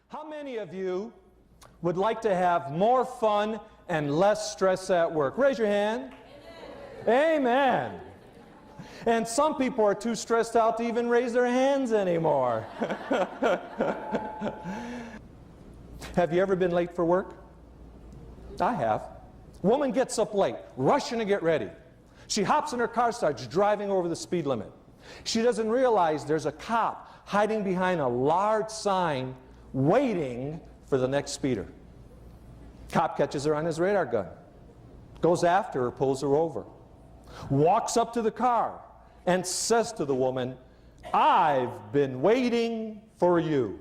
How many of you would like to have more fun and less stress at work? Raise your hand. Amen. Amen. And some people are too stressed out to even raise their hands anymore. Have you ever been late for work? I have. Woman gets up late, rushing to get ready. She hops in her car, starts driving over the speed limit. She doesn't realize there's a cop hiding behind a large sign waiting for the next speeder. Cop catches her on his radar gun, goes after her, pulls her over, walks up to the car and says to the woman, "I've been waiting for you."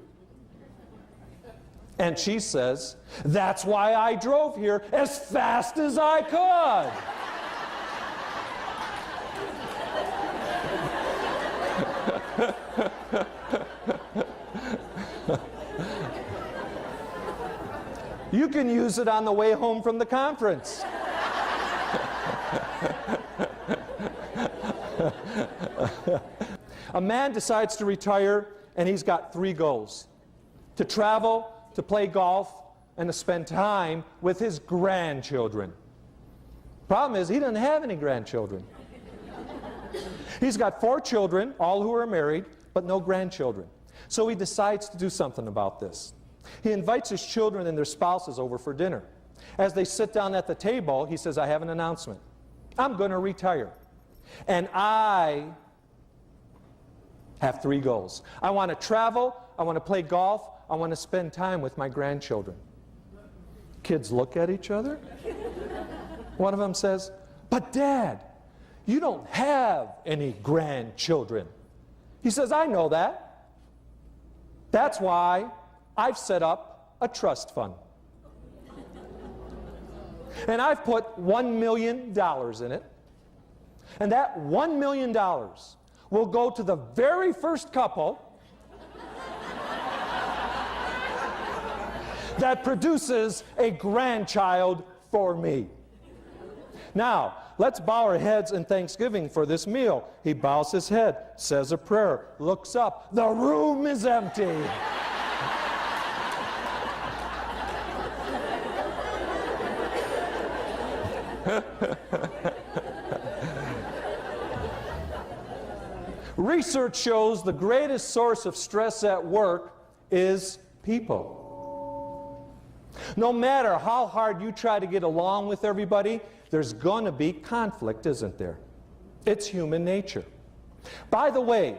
And she says, "That's why I drove here as fast as I could." You can use it on the way home from the conference. A man decides to retire, and he's got 3 goals: to travel, to play golf, and to spend time with his grandchildren. Problem is, he doesn't have any grandchildren. He's got 4 children, all who are married, but no grandchildren. So he decides to do something about this. He invites his children and their spouses over for dinner. As they sit down at the table, he says, "I have an announcement. I'm going to retire. And I have 3 goals. I want to travel, I want to play golf, I want to spend time with my grandchildren." Kids look at each other. One of them says, "But Dad, you don't have any grandchildren." He says, "I know that. That's why I've set up a trust fund. And I've put $1 million in it. And that $1 million will go to the very first couple that produces a grandchild for me. Now, let's bow our heads in thanksgiving for this meal." He bows his head, says a prayer, looks up. The room is empty. Research shows the greatest source of stress at work is people. No matter how hard you try to get along with everybody, there's going to be conflict, isn't there? It's human nature. By the way,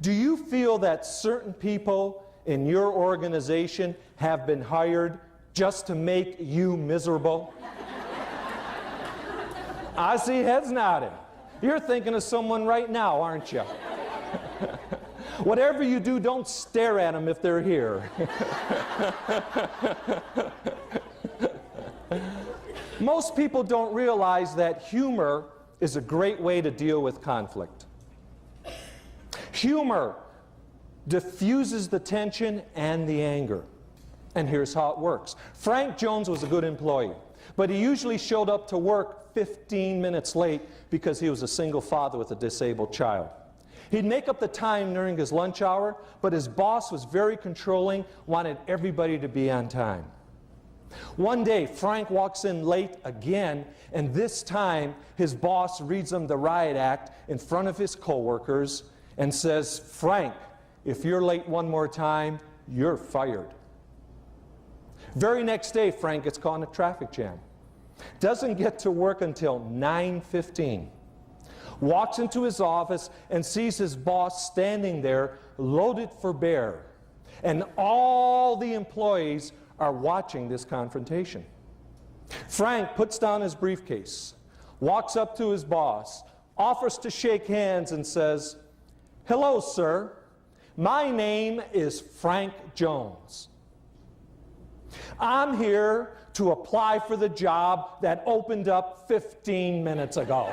do you feel that certain people in your organization have been hired just to make you miserable? I see heads nodding. You're thinking of someone right now, aren't you? Whatever you do, don't stare at them if they're here. Most people don't realize that humor is a great way to deal with conflict. Humor diffuses the tension and the anger. And here's how it works. Frank Jones was a good employee, but he usually showed up to work 15 minutes late because he was a single father with a disabled child. He'd make up the time during his lunch hour, but his boss was very controlling, wanted everybody to be on time. One day, Frank walks in late again, and this time his boss reads him the riot act in front of his coworkers and says, "Frank, if you're late one more time, you're fired." Very next day, Frank gets caught in a traffic jam. Doesn't get to work until 9:15. Walks into his office and sees his boss standing there loaded for bear. And all the employees are watching this confrontation. Frank puts down his briefcase, walks up to his boss, offers to shake hands and says, "Hello, sir. My name is Frank Jones. I'm here to apply for the job that opened up 15 minutes ago."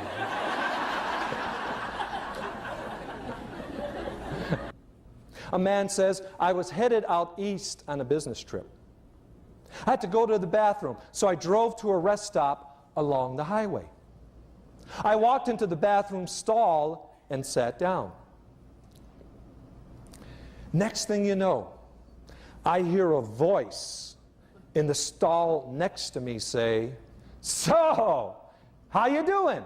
A man says, "I was headed out east on a business trip. I had to go to the bathroom, so I drove to a rest stop along the highway. I walked into the bathroom stall and sat down. Next thing you know, I hear a voice in the stall next to me say, "So, how you doing?"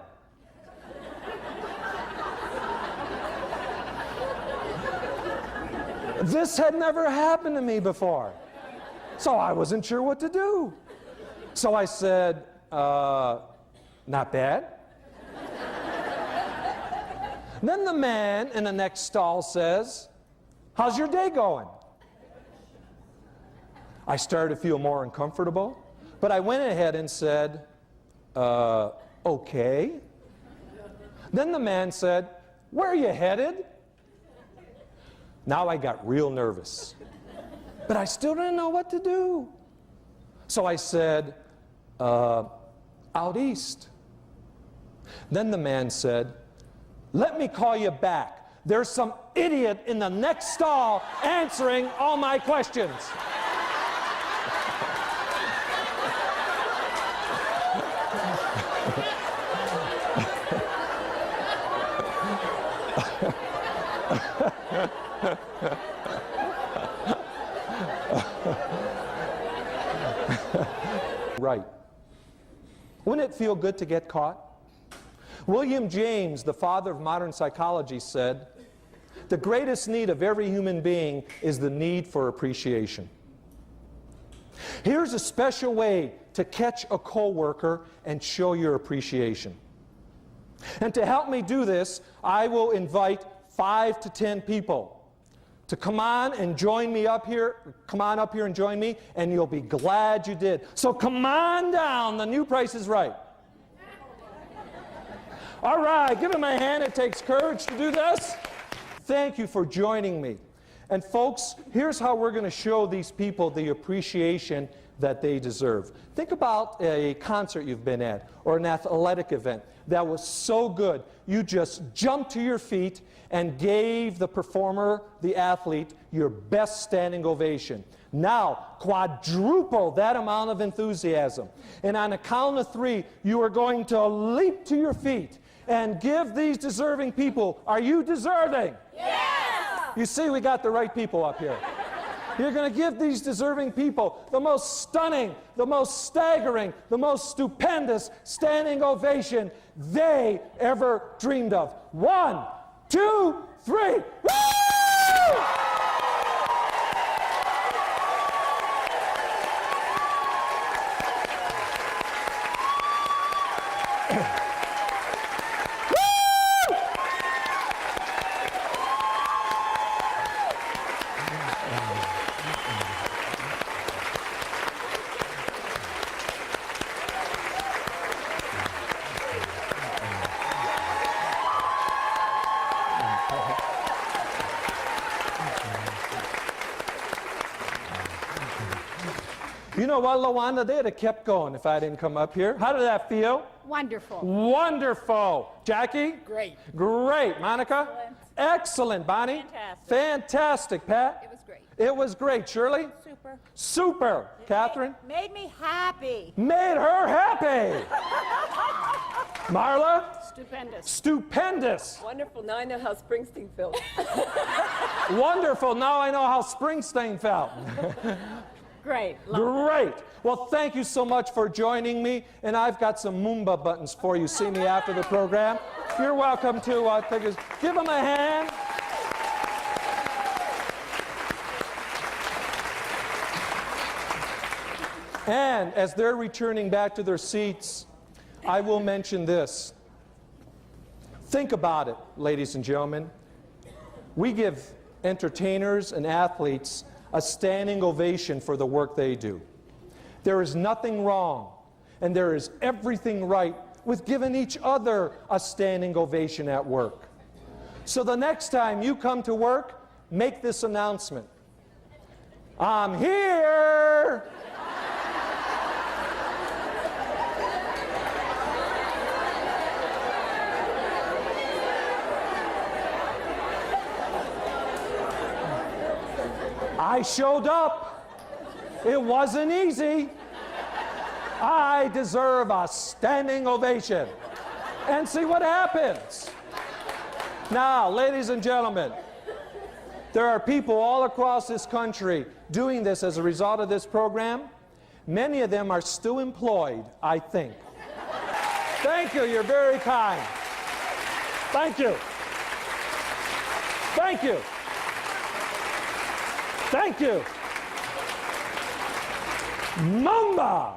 This had never happened to me before, so I wasn't sure what to do. So I said, "Not bad." Then the man in the next stall says, "How's your day going?" I started to feel more uncomfortable, but I went ahead and said, "Okay." Then the man said, "Where are you headed?" Now I got real nervous, but I still didn't know what to do. So I said, "Out east." Then the man said, "Let me call you back. There's some idiot in the next stall answering all my questions." Right. Wouldn't it feel good to get caught? William James, the father of modern psychology, said, "The greatest need of every human being is the need for appreciation." Here's a special way to catch a coworker and show your appreciation. And to help me do this, I will invite 5 to 10 people to come on and join me up here. Come on up here and join me, and you'll be glad you did. So come on down. The new Price is Right. All right, give him a hand. It takes courage to do this. Thank you for joining me. And folks, here's how we're going to show these people the appreciation that they deserve. Think about a concert you've been at or an athletic event that was so good you just jumped to your feet and gave the performer, the athlete, your best standing ovation. Now, quadruple that amount of enthusiasm. And on a count of 3, you are going to leap to your feet and give these deserving people. Are you deserving? Yeah! You see, we got the right people up here. You're going to give these deserving people the most stunning, the most staggering, the most stupendous standing ovation they ever dreamed of. 1, 2, 3. Woo! You know what, LaWanda? They'd have kept going if I didn't come up here. How did that feel? Wonderful. Wonderful. Jackie? Great. Great. Monica? Excellent. Bonnie? Fantastic. Fantastic. Pat? It was great. It was great. Shirley? Super. Super. Catherine? Made me happy. Made her happy. Marla? Stupendous. Stupendous. Wonderful. Now I know how Springsteen felt. Wonderful. Now I know how Springsteen felt. Great. Great. Well, thank you so much for joining me. And I've got some Moomba buttons for you. See me after the program. You're welcome to give them a hand. And as they're returning back to their seats, I will mention this. Think about it, ladies and gentlemen. We give entertainers and athletes a standing ovation for the work they do. There is nothing wrong, and there is everything right with giving each other a standing ovation at work. So the next time you come to work, make this announcement. I'm here! I showed up. It wasn't easy. I deserve a standing ovation. And see what happens. Now, ladies and gentlemen, There are people all across this country doing this as a result of this program. Many of them are still employed, I think. Thank you. You're very kind. Thank you. Thank you. Thank you. Mamba!